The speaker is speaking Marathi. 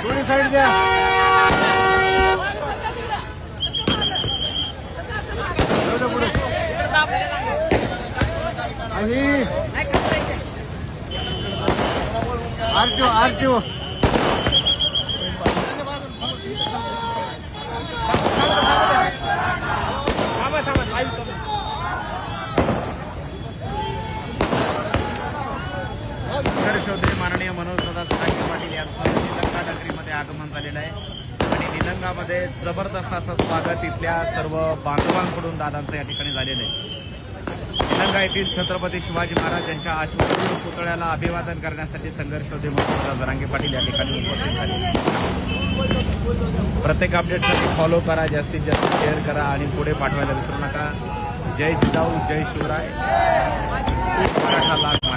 दोन्ही साईड द्या. पुढे आणि आरटीओ चौधरी माननीय मनोजदादा जरांगे पाटील यांचं निलंगा नगरीमध्ये आगमन झालेलं आहे आणि निलंगामध्ये जबरदस्त असं स्वागत इथल्या सर्व बांधवांकडून दादांचं या ठिकाणी झालेलं आहे. निलंगा येथील छत्रपती शिवाजी महाराज यांच्या अश्वशूर पुतळ्याला अभिवादन करण्यासाठी संघर्ष योद्धे मनोजदादा जरांगे पाटील या ठिकाणी उपस्थित झाले. प्रत्येक अपडेटसाठी फॉलो करा, जास्तीत जास्त शेअर करा आणि पुढे पाठवायला विसरू नका. जय जिजाऊ, जय शिवराय, मराठा लाल.